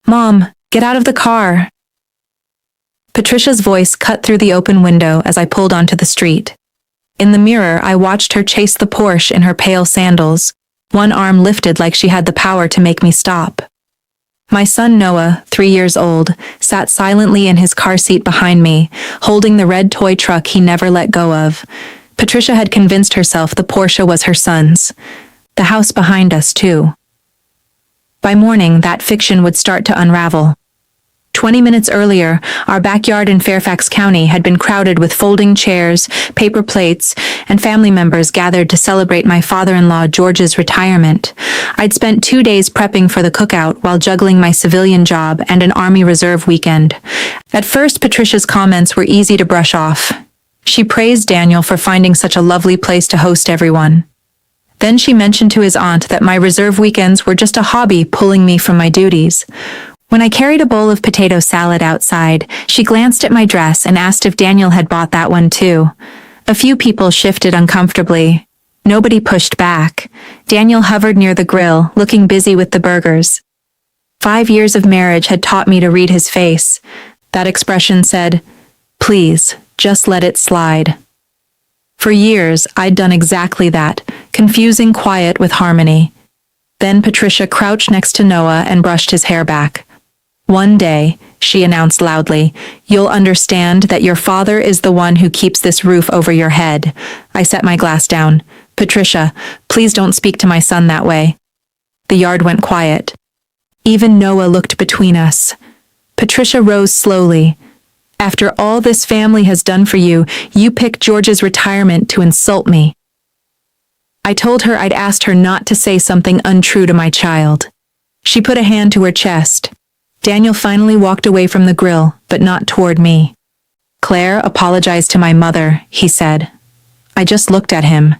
"Mom, get out of the car." Patricia's voice cut through the open window as I pulled onto the street. In the mirror, I watched her chase the Porsche in her pale sandals, one arm lifted like she had the power to make me stop. My son Noah, 3 years old, sat silently in his car seat behind me, holding the red toy truck he never let go of. Patricia had convinced herself the Porsche was her son's. The house behind us, too. By morning, that fiction would start to unravel. 20 minutes earlier, our backyard in Fairfax County had been crowded with folding chairs, paper plates, and family members gathered to celebrate my father-in-law George's retirement. I'd spent 2 days prepping for the cookout while juggling my civilian job and an Army Reserve weekend. At first, Patricia's comments were easy to brush off. She praised Daniel for finding such a lovely place to host everyone. Then she mentioned to his aunt that my reserve weekends were just a hobby pulling me from my duties. When I carried a bowl of potato salad outside, she glanced at my dress and asked if Daniel had bought that one too. A few people shifted uncomfortably. Nobody pushed back. Daniel hovered near the grill, looking busy with the burgers. 5 years of marriage had taught me to read his face. That expression said, "Please, just let it slide." For years, I'd done exactly that, confusing quiet with harmony. Then Patricia crouched next to Noah and brushed his hair back. "One day," she announced loudly, "you'll understand that your father is the one who keeps this roof over your head." I set my glass down. "Patricia, please don't speak to my son that way." The yard went quiet. Even Noah looked between us. Patricia rose slowly. "After all this family has done for you, you picked George's retirement to insult me." I told her I'd asked her not to say something untrue to my child. She put a hand to her chest. Daniel finally walked away from the grill, but not toward me. "Claire apologized to my mother," he said. I just looked at him.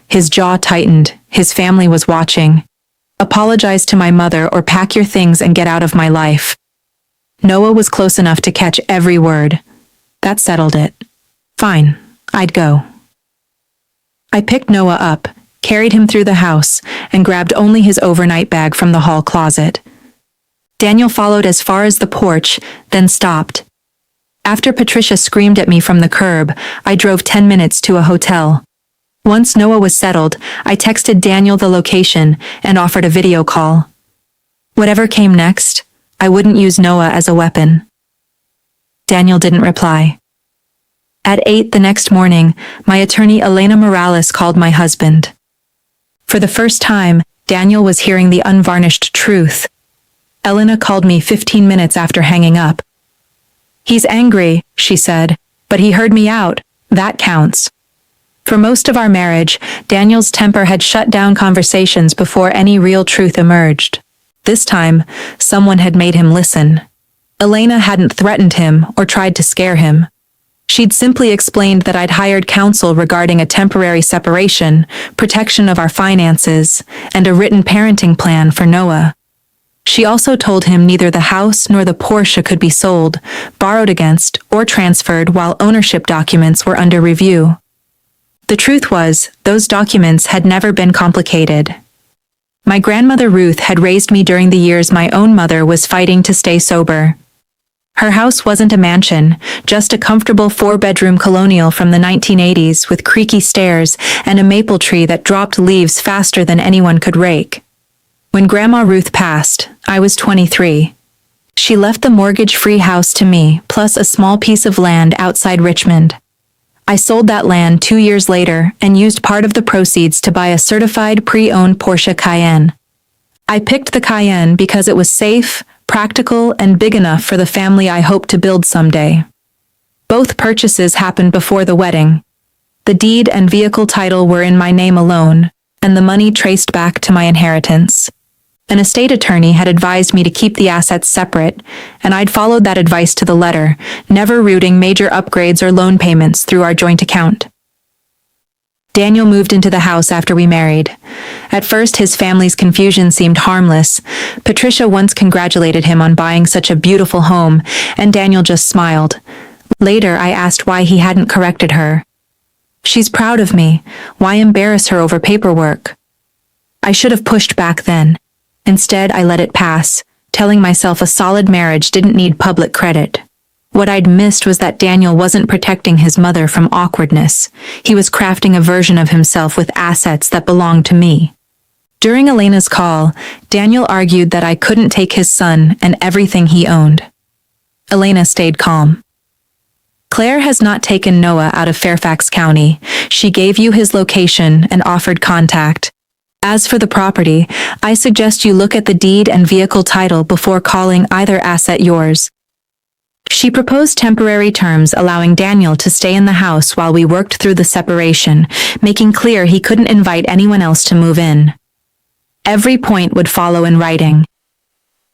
His jaw tightened. His family was watching. "Apologize to my mother or pack your things and get out of my life." Noah was close enough to catch every word. That settled it. Fine, I'd go. I picked Noah up, carried him through the house, and grabbed only his overnight bag from the hall closet. Daniel followed as far as the porch, then stopped. After Patricia screamed at me from the curb, I drove 10 minutes to a hotel. Once Noah was settled, I texted Daniel the location and offered a video call. Whatever came next, I wouldn't use Noah as a weapon. Daniel didn't reply. At 8 the next morning, my attorney Elena Morales called my husband. For the first time, Daniel was hearing the unvarnished truth. Elena called me 15 minutes after hanging up. "He's angry," she said, "but he heard me out. That counts." For most of our marriage, Daniel's temper had shut down conversations before any real truth emerged. This time, someone had made him listen. Elena hadn't threatened him or tried to scare him. She'd simply explained that I'd hired counsel regarding a temporary separation, protection of our finances, and a written parenting plan for Noah. She also told him neither the house nor the Porsche could be sold, borrowed against, or transferred while ownership documents were under review. The truth was, those documents had never been complicated. My grandmother Ruth had raised me during the years my own mother was fighting to stay sober. Her house wasn't a mansion, just a comfortable 4-bedroom colonial from the 1980s with creaky stairs and a maple tree that dropped leaves faster than anyone could rake. When Grandma Ruth passed, I was 23. She left the mortgage-free house to me, plus a small piece of land outside Richmond. I sold that land 2 years later and used part of the proceeds to buy a certified pre-owned Porsche Cayenne. I picked the Cayenne because it was safe, practical, and big enough for the family I hoped to build someday. Both purchases happened before the wedding. The deed and vehicle title were in my name alone, and the money traced back to my inheritance. An estate attorney had advised me to keep the assets separate, and I'd followed that advice to the letter, never routing major upgrades or loan payments through our joint account. Daniel moved into the house after we married. At first, his family's confusion seemed harmless. Patricia once congratulated him on buying such a beautiful home, and Daniel just smiled. Later, I asked why he hadn't corrected her. "She's proud of me. Why embarrass her over paperwork?" I should have pushed back then. Instead, I let it pass, telling myself a solid marriage didn't need public credit. What I'd missed was that Daniel wasn't protecting his mother from awkwardness. He was crafting a version of himself with assets that belonged to me. During Elena's call, Daniel argued that I couldn't take his son and everything he owned. Elena stayed calm. Claire has not taken Noah out of Fairfax County. She gave you his location and offered contact. As for the property, I suggest you look at the deed and vehicle title before calling either asset yours. She proposed temporary terms allowing Daniel to stay in the house while we worked through the separation, making clear he couldn't invite anyone else to move in. Every point would follow in writing.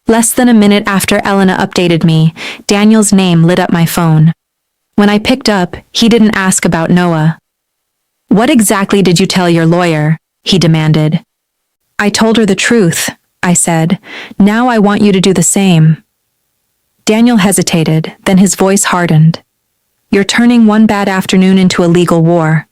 Less than a minute after Elena updated me, Daniel's name lit up my phone. When I picked up, he didn't ask about Noah. "What exactly did you tell your lawyer?" he demanded. "I told her the truth," I said. "Now I want you to do the same." Daniel hesitated, then his voice hardened. "You're turning one bad afternoon into a legal war."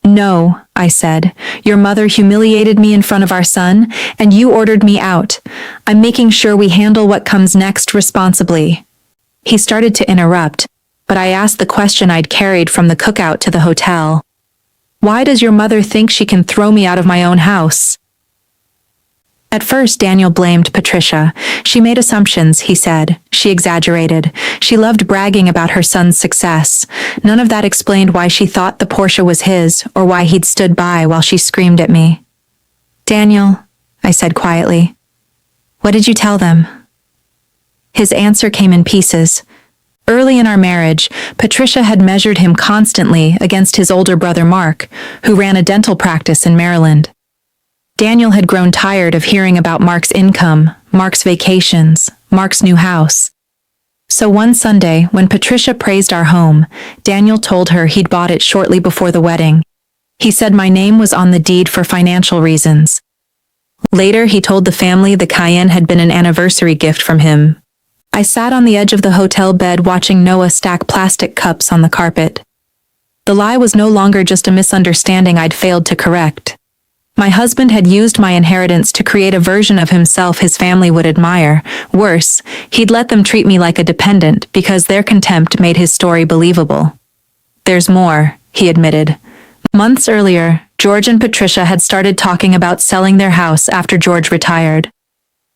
"No," I said. "Your mother humiliated me in front of our son, and you ordered me out. I'm making sure we handle what comes next responsibly." He started to interrupt, but I asked the question I'd carried from the cookout to the hotel. "Why does your mother think she can throw me out of my own house?" At first, Daniel blamed Patricia. "She made assumptions," he said. "She exaggerated. She loved bragging about her son's success. None of that explained why she thought the Porsche was his or why he'd stood by while she screamed at me." "Daniel," I said quietly, "what did you tell them?" His answer came in pieces. Early in our marriage, Patricia had measured him constantly against his older brother Mark, who ran a dental practice in Maryland. Daniel had grown tired of hearing about Mark's income, Mark's vacations, Mark's new house. So one Sunday, when Patricia praised our home, Daniel told her he'd bought it shortly before the wedding. He said my name was on the deed for financial reasons. Later, he told the family the Cayenne had been an anniversary gift from him. I sat on the edge of the hotel bed watching Noah stack plastic cups on the carpet. The lie was no longer just a misunderstanding I'd failed to correct. My husband had used my inheritance to create a version of himself his family would admire. Worse, he'd let them treat me like a dependent because their contempt made his story believable. "There's more," he admitted. Months earlier, George and Patricia had started talking about selling their house after George retired.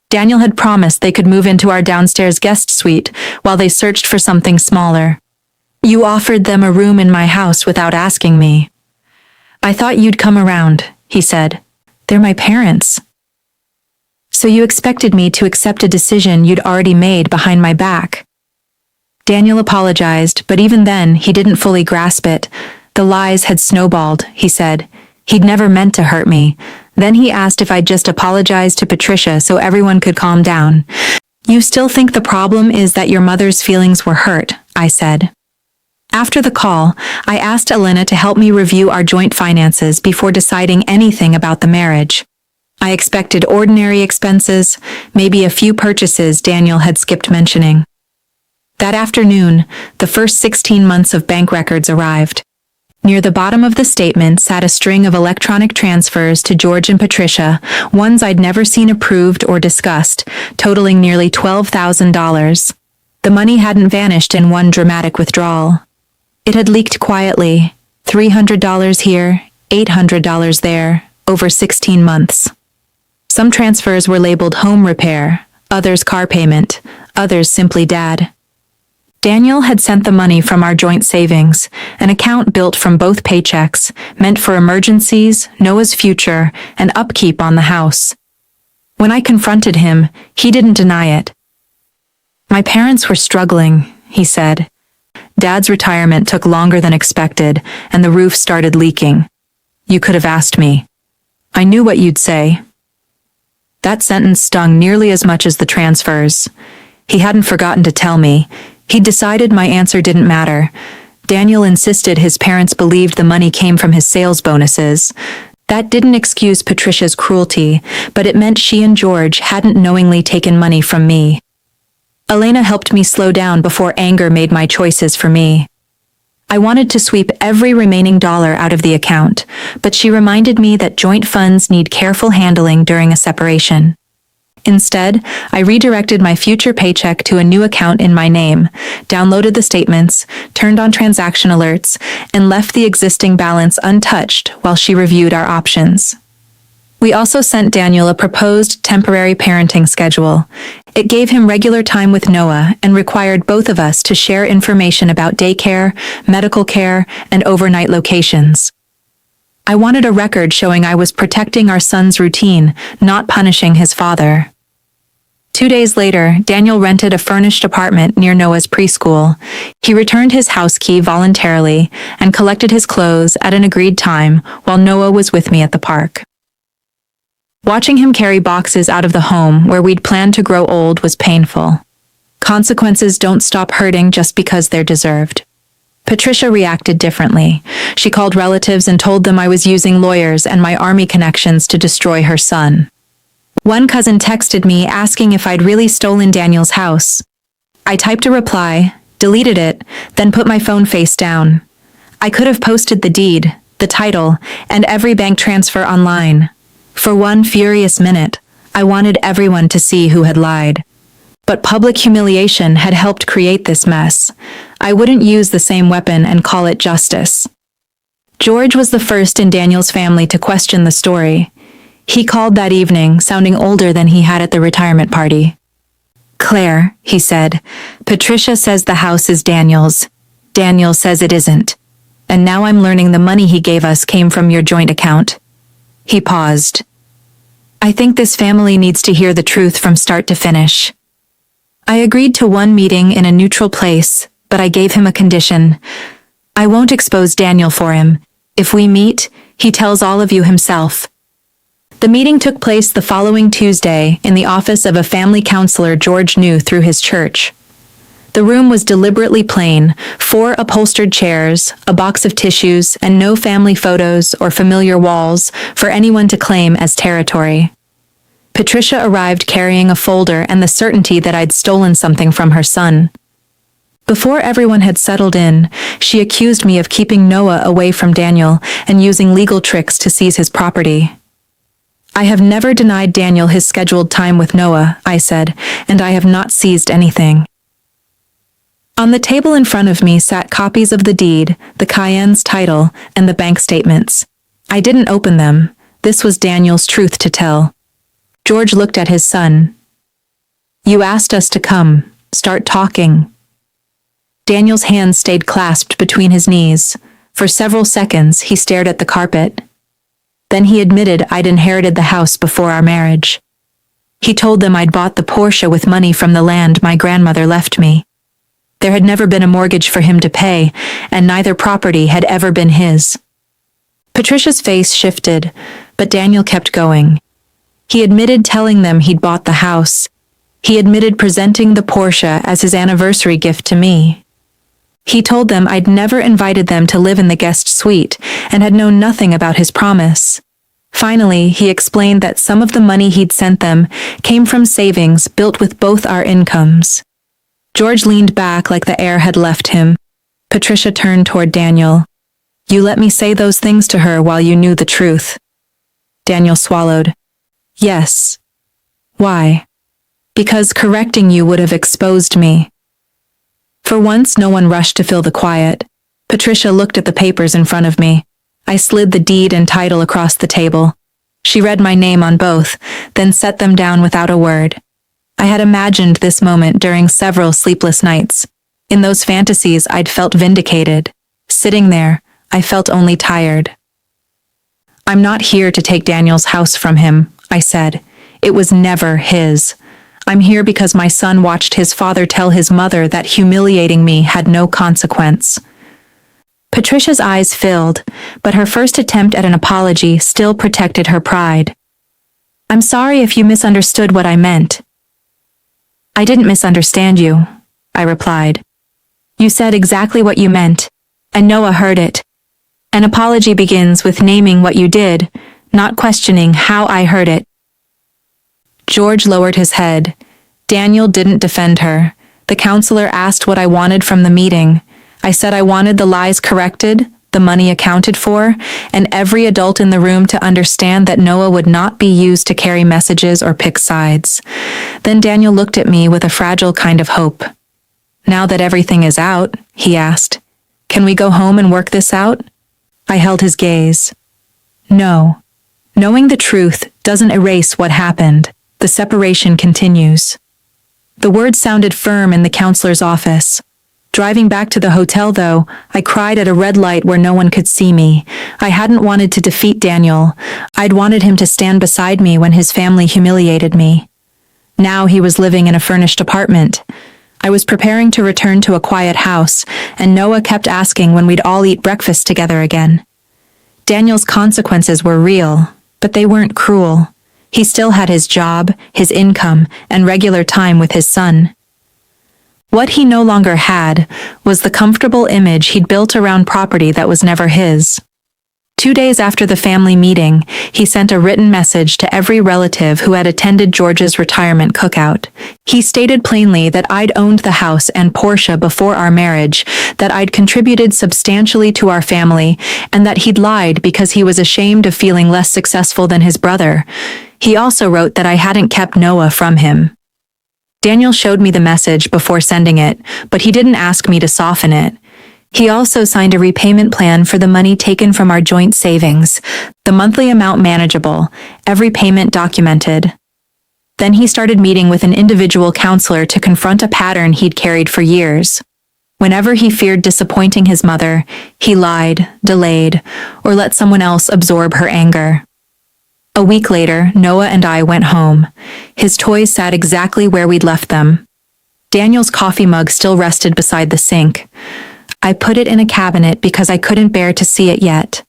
Daniel had promised they could move into our downstairs guest suite while they searched for something smaller. "You offered them a room in my house without asking me." "I thought you'd come around," he said. "They're my parents." "So you expected me to accept a decision you'd already made behind my back?" Daniel apologized, but even then, he didn't fully grasp it. The lies had snowballed, he said. He'd never meant to hurt me. Then he asked if I'd just apologize to Patricia so everyone could calm down. "You still think the problem is that your mother's feelings were hurt," I said. After the call, I asked Elena to help me review our joint finances before deciding anything about the marriage. I expected ordinary expenses, maybe a few purchases Daniel had skipped mentioning. That afternoon, the first 16 months of bank records arrived. Near the bottom of the statement sat a string of electronic transfers to George and Patricia, ones I'd never seen approved or discussed, totaling nearly $12,000. The money hadn't vanished in one dramatic withdrawal. It had leaked quietly, $300 here, $800 there, over 16 months. Some transfers were labeled home repair, others car payment, others simply dad. Daniel had sent the money from our joint savings, an account built from both paychecks, meant for emergencies, Noah's future, and upkeep on the house. When I confronted him, he didn't deny it. "My parents were struggling," he said. "Dad's retirement took longer than expected, and the roof started leaking. You could have asked me. I knew what you'd say." That sentence stung nearly as much as the transfers. He hadn't forgotten to tell me. He'd decided my answer didn't matter. Daniel insisted his parents believed the money came from his sales bonuses. That didn't excuse Patricia's cruelty, but it meant she and George hadn't knowingly taken money from me. Elena helped me slow down before anger made my choices for me. I wanted to sweep every remaining dollar out of the account, but she reminded me that joint funds need careful handling during a separation. Instead, I redirected my future paycheck to a new account in my name, downloaded the statements, turned on transaction alerts, and left the existing balance untouched while she reviewed our options. We also sent Daniel a proposed temporary parenting schedule. It gave him regular time with Noah and required both of us to share information about daycare, medical care, and overnight locations. I wanted a record showing I was protecting our son's routine, not punishing his father. 2 days later, Daniel rented a furnished apartment near Noah's preschool. He returned his house key voluntarily and collected his clothes at an agreed time while Noah was with me at the park. Watching him carry boxes out of the home where we'd planned to grow old was painful. Consequences don't stop hurting just because they're deserved. Patricia reacted differently. She called relatives and told them I was using lawyers and my army connections to destroy her son. One cousin texted me asking if I'd really stolen Daniel's house. I typed a reply, deleted it, then put my phone face down. I could have posted the deed, the title, and every bank transfer online. For one furious minute, I wanted everyone to see who had lied. But public humiliation had helped create this mess. I wouldn't use the same weapon and call it justice. George was the first in Daniel's family to question the story. He called that evening, sounding older than he had at the retirement party. "Claire," he said, "Patricia says the house is Daniel's. Daniel says it isn't. And now I'm learning the money he gave us came from your joint account." He paused. "I think this family needs to hear the truth from start to finish." I agreed to one meeting in a neutral place, but I gave him a condition. I won't expose Daniel for him. If we meet, he tells all of you himself. The meeting took place the following Tuesday in the office of a family counselor George knew through his church. The room was deliberately plain, 4 upholstered chairs, a box of tissues, and no family photos or familiar walls for anyone to claim as territory. Patricia arrived carrying a folder and the certainty that I'd stolen something from her son. Before everyone had settled in, she accused me of keeping Noah away from Daniel and using legal tricks to seize his property. "I have never denied Daniel his scheduled time with Noah," I said, "and I have not seized anything." On the table in front of me sat copies of the deed, the Cayenne's title, and the bank statements. I didn't open them. This was Daniel's truth to tell. George looked at his son. "You asked us to come. Start talking." Daniel's hands stayed clasped between his knees. For several seconds, he stared at the carpet. Then he admitted I'd inherited the house before our marriage. He told them I'd bought the Porsche with money from the land my grandmother left me. There had never been a mortgage for him to pay, and neither property had ever been his. Patricia's face shifted, but Daniel kept going. He admitted telling them he'd bought the house. He admitted presenting the Porsche as his anniversary gift to me. He told them I'd never invited them to live in the guest suite and had known nothing about his promise. Finally, he explained that some of the money he'd sent them came from savings built with both our incomes. George leaned back like the air had left him. Patricia turned toward Daniel. "You let me say those things to her while you knew the truth." Daniel swallowed. "Yes." "Why?" "Because correcting you would have exposed me." For once, no one rushed to fill the quiet. Patricia looked at the papers in front of me. I slid the deed and title across the table. She read my name on both, then set them down without a word. I had imagined this moment during several sleepless nights. In those fantasies, I'd felt vindicated. Sitting there, I felt only tired. "I'm not here to take Daniel's house from him," I said. "It was never his. I'm here because my son watched his father tell his mother that humiliating me had no consequence." Patricia's eyes filled, but her first attempt at an apology still protected her pride. "I'm sorry if you misunderstood what I meant." "I didn't misunderstand you," I replied. "You said exactly what you meant, and Noah heard it. An apology begins with naming what you did, not questioning how I heard it." George lowered his head. Daniel didn't defend her. The counselor asked what I wanted from the meeting. I said I wanted the lies corrected, the money accounted for, and every adult in the room to understand that Noah would not be used to carry messages or pick sides. Then Daniel looked at me with a fragile kind of hope. "Now that everything is out," he asked, "can we go home and work this out?" I held his gaze. No. Knowing the truth doesn't erase what happened. The separation continues. The words sounded firm in the counselor's office. Driving back to the hotel, though, I cried at a red light where no one could see me. I hadn't wanted to defeat Daniel. I'd wanted him to stand beside me when his family humiliated me. Now he was living in a furnished apartment. I was preparing to return to a quiet house, and Noah kept asking when we'd all eat breakfast together again. Daniel's consequences were real, but they weren't cruel. He still had his job, his income, and regular time with his son. What he no longer had was the comfortable image he'd built around property that was never his. 2 days after the family meeting, he sent a written message to every relative who had attended George's retirement cookout. He stated plainly that I'd owned the house and Porsche before our marriage, that I'd contributed substantially to our family, and that he'd lied because he was ashamed of feeling less successful than his brother. He also wrote that I hadn't kept Noah from him. Daniel showed me the message before sending it, but he didn't ask me to soften it. He also signed a repayment plan for the money taken from our joint savings, the monthly amount manageable, every payment documented. Then he started meeting with an individual counselor to confront a pattern he'd carried for years. Whenever he feared disappointing his mother, he lied, delayed, or let someone else absorb her anger. A week later, Noah and I went home. His toys sat exactly where we'd left them. Daniel's coffee mug still rested beside the sink. I put it in a cabinet because I couldn't bear to see it yet.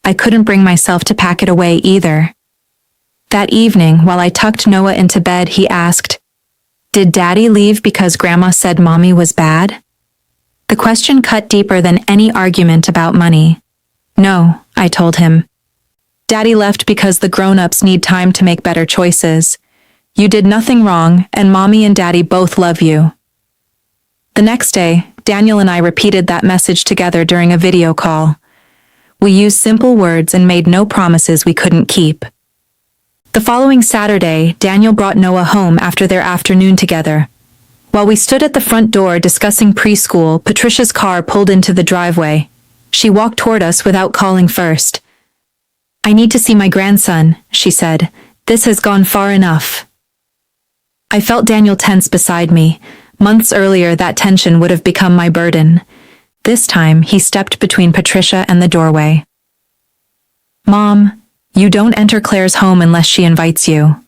I couldn't bring myself to pack it away either. That evening, while I tucked Noah into bed, he asked, "Did Daddy leave because Grandma said Mommy was bad?" The question cut deeper than any argument about money. "No," I told him. "Daddy left because the grown-ups need time to make better choices. You did nothing wrong, and Mommy and Daddy both love you." The next day, Daniel and I repeated that message together during a video call. We used simple words and made no promises we couldn't keep. The following Saturday, Daniel brought Noah home after their afternoon together. While we stood at the front door discussing preschool, Patricia's car pulled into the driveway. She walked toward us without calling first. "I need to see my grandson," she said. "This has gone far enough." I felt Daniel tense beside me. Months earlier, that tension would have become my burden. This time, he stepped between Patricia and the doorway. "Mom, you don't enter Claire's home unless she invites you."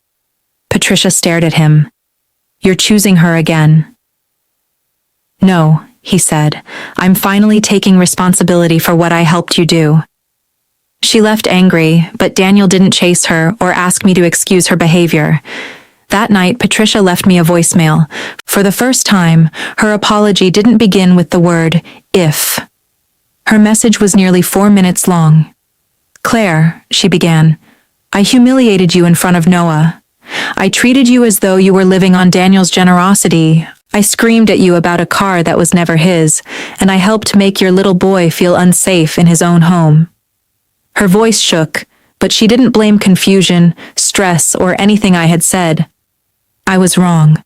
Patricia stared at him. "You're choosing her again." "No," he said. "I'm finally taking responsibility for what I helped you do." She left angry, but Daniel didn't chase her or ask me to excuse her behavior. That night, Patricia left me a voicemail. For the first time, her apology didn't begin with the word, "if." Her message was nearly 4 minutes long. "Claire," she began, "I humiliated you in front of Noah. I treated you as though you were living on Daniel's generosity. I screamed at you about a car that was never his, and I helped make your little boy feel unsafe in his own home." Her voice shook, but she didn't blame confusion, stress, or anything I had said. "I was wrong.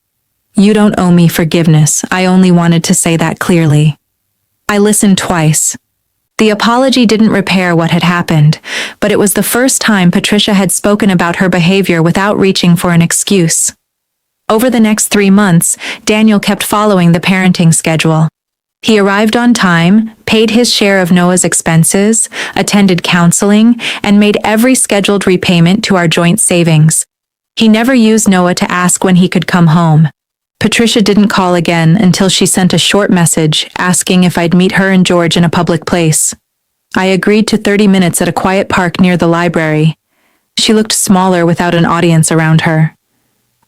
You don't owe me forgiveness. I only wanted to say that clearly." I listened twice. The apology didn't repair what had happened, but it was the first time Patricia had spoken about her behavior without reaching for an excuse. Over the next 3 months, Daniel kept following the parenting schedule. He arrived on time, paid his share of Noah's expenses, attended counseling, and made every scheduled repayment to our joint savings. He never used Noah to ask when he could come home. Patricia didn't call again until she sent a short message asking if I'd meet her and George in a public place. I agreed to 30 minutes at a quiet park near the library. She looked smaller without an audience around her.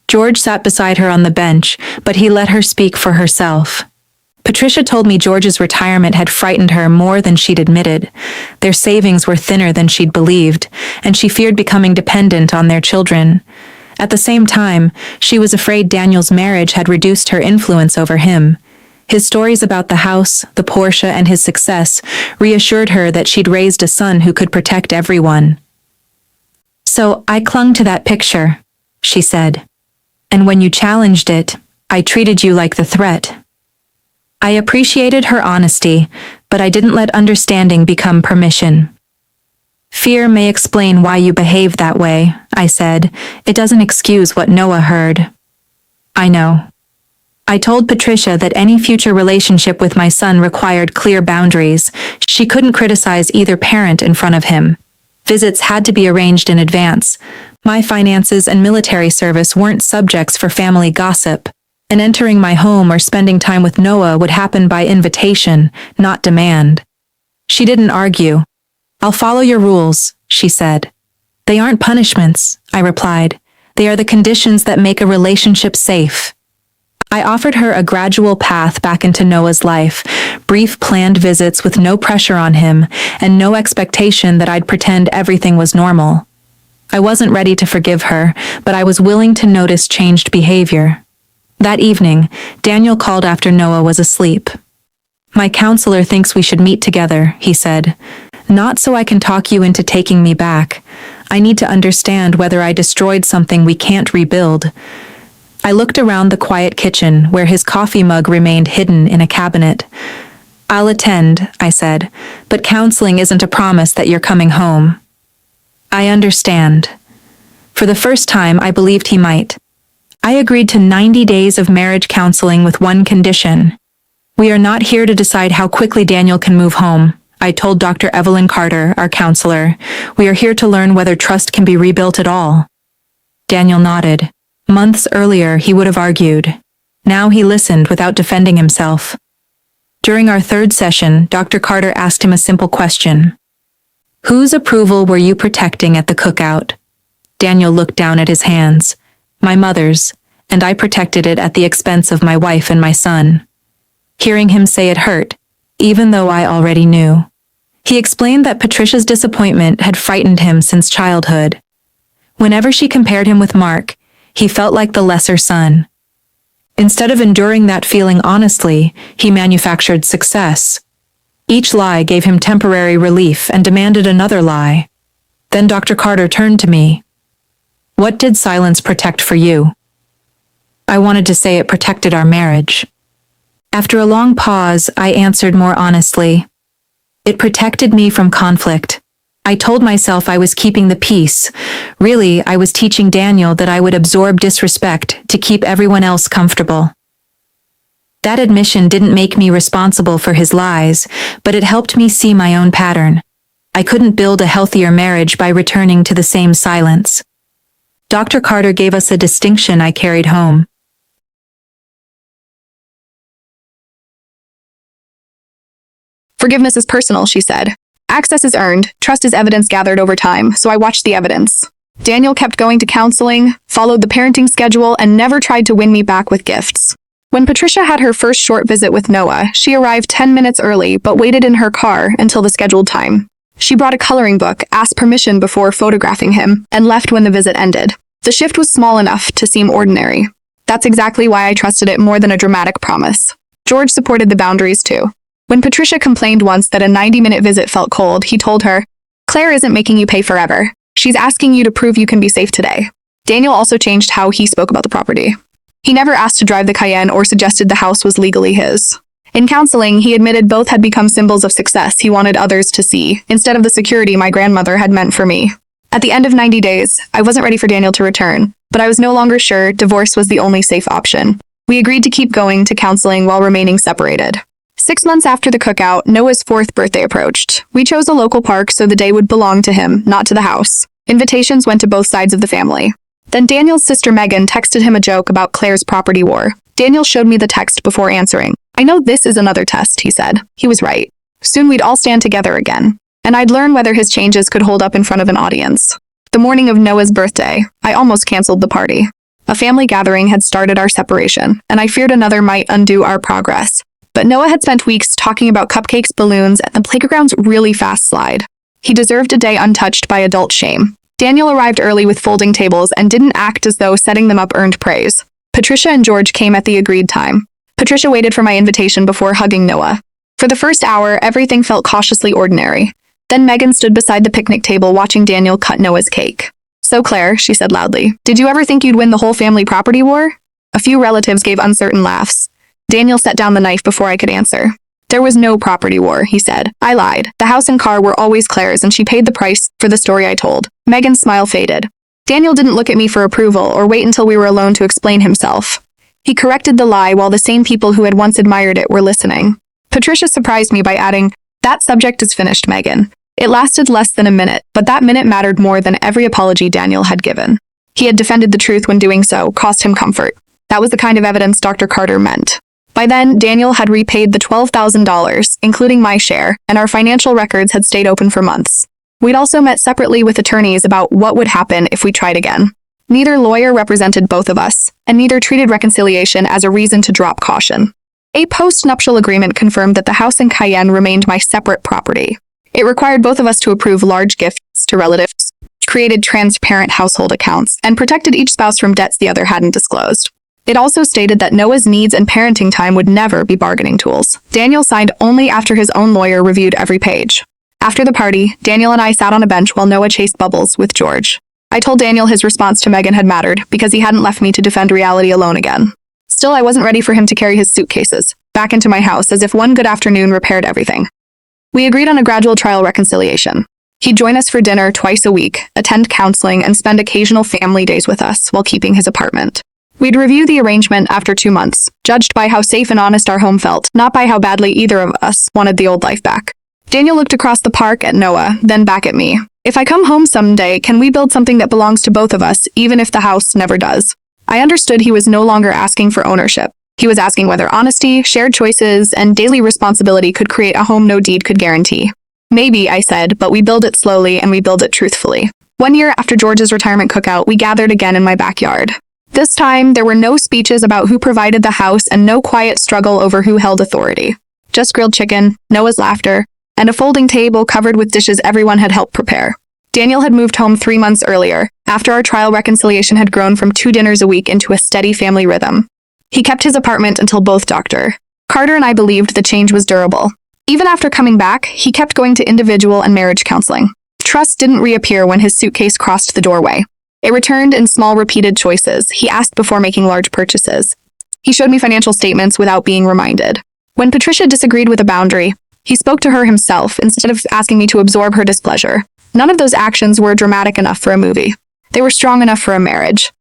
George sat beside her on the bench, but he let her speak for herself. Patricia told me George's retirement had frightened her more than she'd admitted. Their savings were thinner than she'd believed, and she feared becoming dependent on their children. At the same time, she was afraid Daniel's marriage had reduced her influence over him. His stories about the house, the Porsche, and his success reassured her that she'd raised a son who could protect everyone. "So I clung to that picture," she said. "And when you challenged it, I treated you like the threat." I appreciated her honesty, but I didn't let understanding become permission. "Fear may explain why you behaved that way," I said. "It doesn't excuse what Noah heard." "I know." I told Patricia that any future relationship with my son required clear boundaries. She couldn't criticize either parent in front of him. Visits had to be arranged in advance. My finances and military service weren't subjects for family gossip, and entering my home or spending time with Noah would happen by invitation, not demand. She didn't argue. "I'll follow your rules," she said. "They aren't punishments," I replied. "They are the conditions that make a relationship safe." I offered her a gradual path back into Noah's life, brief planned visits with no pressure on him, and no expectation that I'd pretend everything was normal. I wasn't ready to forgive her, but I was willing to notice changed behavior. That evening, Daniel called after Noah was asleep. "My counselor thinks we should meet together," he said. "Not so I can talk you into taking me back. I need to understand whether I destroyed something we can't rebuild." I looked around the quiet kitchen where his coffee mug remained hidden in a cabinet. "I'll attend," I said, "but counseling isn't a promise that you're coming home." "I understand." For the first time, I believed he might. I agreed to 90 days of marriage counseling with one condition. "We are not here to decide how quickly Daniel can move home," I told Dr. Evelyn Carter, our counselor. "We are here to learn whether trust can be rebuilt at all." Daniel nodded. Months earlier, he would have argued. Now he listened without defending himself. During our third session, Dr. Carter asked him a simple question. "Whose approval were you protecting at the cookout?" Daniel looked down at his hands. "My mother's, and I protected it at the expense of my wife and my son." Hearing him say it hurt, even though I already knew. He explained that Patricia's disappointment had frightened him since childhood. Whenever she compared him with Mark, he felt like the lesser son. Instead of enduring that feeling honestly, he manufactured success. Each lie gave him temporary relief and demanded another lie. Then Dr. Carter turned to me. "What did silence protect for you?" I wanted to say it protected our marriage. After a long pause, I answered more honestly. "It protected me from conflict. I told myself I was keeping the peace. Really, I was teaching Daniel that I would absorb disrespect to keep everyone else comfortable." That admission didn't make me responsible for his lies, but it helped me see my own pattern. I couldn't build a healthier marriage by returning to the same silence. Dr. Carter gave us a distinction I carried home. "Forgiveness is personal," she said. "Access is earned, trust is evidence gathered over time, so I watched the evidence." Daniel kept going to counseling, followed the parenting schedule, and never tried to win me back with gifts. When Patricia had her first short visit with Noah, she arrived 10 minutes early but waited in her car until the scheduled time. She brought a coloring book, asked permission before photographing him, and left when the visit ended. The shift was small enough to seem ordinary. That's exactly why I trusted it more than a dramatic promise. George supported the boundaries too. When Patricia complained once that a 90-minute visit felt cold, he told her, "Claire isn't making you pay forever. She's asking you to prove you can be safe today." Daniel also changed how he spoke about the property. He never asked to drive the Cayenne or suggested the house was legally his. In counseling, he admitted both had become symbols of success he wanted others to see, instead of the security my grandmother had meant for me. At the end of 90 days, I wasn't ready for Daniel to return, but I was no longer sure divorce was the only safe option. We agreed to keep going to counseling while remaining separated. 6 months after the cookout, Noah's 4th birthday approached. We chose a local park so the day would belong to him, not to the house. Invitations went to both sides of the family. Then Daniel's sister Megan texted him a joke about Claire's property war. Daniel showed me the text before answering. "I know this is another test," he said. He was right. Soon we'd all stand together again. And I'd learn whether his changes could hold up in front of an audience. The morning of Noah's birthday, I almost canceled the party. A family gathering had started our separation, and I feared another might undo our progress. But Noah had spent weeks talking about cupcakes, balloons, and the playground's really fast slide. He deserved a day untouched by adult shame. Daniel arrived early with folding tables and didn't act as though setting them up earned praise. Patricia and George came at the agreed time. Patricia waited for my invitation before hugging Noah. For the first hour, everything felt cautiously ordinary. Then Megan stood beside the picnic table watching Daniel cut Noah's cake. "So Claire," she said loudly, "did you ever think you'd win the whole family property war?" A few relatives gave uncertain laughs. Daniel set down the knife before I could answer. "There was no property war," he said. "I lied. The house and car were always Claire's and she paid the price for the story I told." Megan's smile faded. Daniel didn't look at me for approval or wait until we were alone to explain himself. He corrected the lie while the same people who had once admired it were listening. Patricia surprised me by adding, "That subject is finished, Megan." It lasted less than a minute, but that minute mattered more than every apology Daniel had given. He had defended the truth when doing so, cost him comfort. That was the kind of evidence Dr. Carter meant. By then, Daniel had repaid the $12,000, including my share, and our financial records had stayed open for months. We'd also met separately with attorneys about what would happen if we tried again. Neither lawyer represented both of us, and neither treated reconciliation as a reason to drop caution. A post-nuptial agreement confirmed that the house in Cayenne remained my separate property. It required both of us to approve large gifts to relatives, created transparent household accounts, and protected each spouse from debts the other hadn't disclosed. It also stated that Noah's needs and parenting time would never be bargaining tools. Daniel signed only after his own lawyer reviewed every page. After the party, Daniel and I sat on a bench while Noah chased bubbles with George. I told Daniel his response to Megan had mattered because he hadn't left me to defend reality alone again. Still, I wasn't ready for him to carry his suitcases back into my house as if one good afternoon repaired everything. We agreed on a gradual trial reconciliation. He'd join us for dinner twice a week, attend counseling, and spend occasional family days with us while keeping his apartment. We'd review the arrangement after 2 months, judged by how safe and honest our home felt, not by how badly either of us wanted the old life back. Daniel looked across the park at Noah, then back at me. "If I come home someday, can we build something that belongs to both of us, even if the house never does?" I understood he was no longer asking for ownership. He was asking whether honesty, shared choices, and daily responsibility could create a home no deed could guarantee. "Maybe," I said, "but we build it slowly and we build it truthfully." 1 year after George's retirement cookout, we gathered again in my backyard. This time, there were no speeches about who provided the house and no quiet struggle over who held authority. Just grilled chicken, Noah's laughter, and a folding table covered with dishes everyone had helped prepare. Daniel had moved home 3 months earlier, after our trial reconciliation had grown from 2 dinners a week into a steady family rhythm. He kept his apartment until both Dr. Carter and I believed the change was durable. Even after coming back, he kept going to individual and marriage counseling. Trust didn't reappear when his suitcase crossed the doorway. It returned in small, repeated choices he asked before making large purchases. He showed me financial statements without being reminded. When Patricia disagreed with a boundary, he spoke to her himself instead of asking me to absorb her displeasure. None of those actions were dramatic enough for a movie. They were strong enough for a marriage.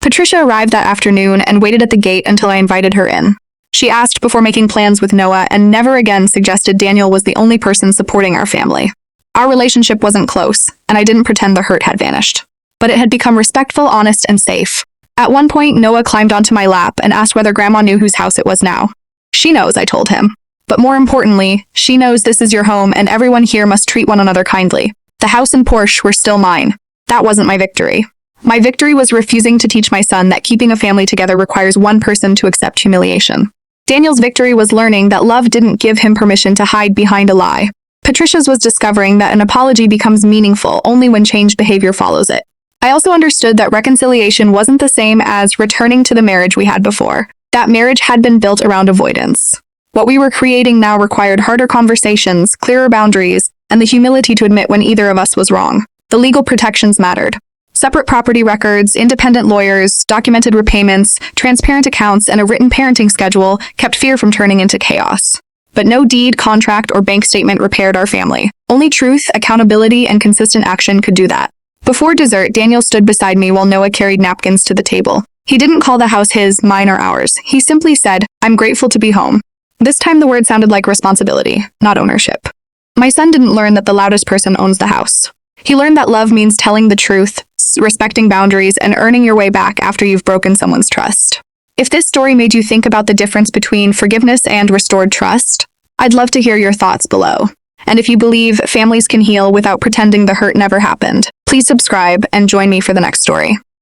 Patricia arrived that afternoon and waited at the gate until I invited her in. She asked before making plans with Noah and never again suggested Daniel was the only person supporting our family. Our relationship wasn't close, and I didn't pretend the hurt had vanished. But it had become respectful, honest, and safe. At one point, Noah climbed onto my lap and asked whether Grandma knew whose house it was now. "She knows," I told him. "But more importantly, she knows this is your home and everyone here must treat one another kindly. The house and Porsche were still mine. That wasn't my victory. My victory was refusing to teach my son that keeping a family together requires one person to accept humiliation. Daniel's victory was learning that love didn't give him permission to hide behind a lie. Patricia's was discovering that an apology becomes meaningful only when changed behavior follows it. I also understood that reconciliation wasn't the same as returning to the marriage we had before. That marriage had been built around avoidance. What we were creating now required harder conversations, clearer boundaries, and the humility to admit when either of us was wrong. The legal protections mattered. Separate property records, independent lawyers, documented repayments, transparent accounts, and a written parenting schedule kept fear from turning into chaos. But no deed, contract, or bank statement repaired our family. Only truth, accountability, and consistent action could do that. Before dessert, Daniel stood beside me while Noah carried napkins to the table. He didn't call the house his, mine, or ours. He simply said, "I'm grateful to be home." This time the word sounded like responsibility, not ownership. My son didn't learn that the loudest person owns the house. He learned that love means telling the truth, respecting boundaries, and earning your way back after you've broken someone's trust. If this story made you think about the difference between forgiveness and restored trust, I'd love to hear your thoughts below. And if you believe families can heal without pretending the hurt never happened, please subscribe and join me for the next story.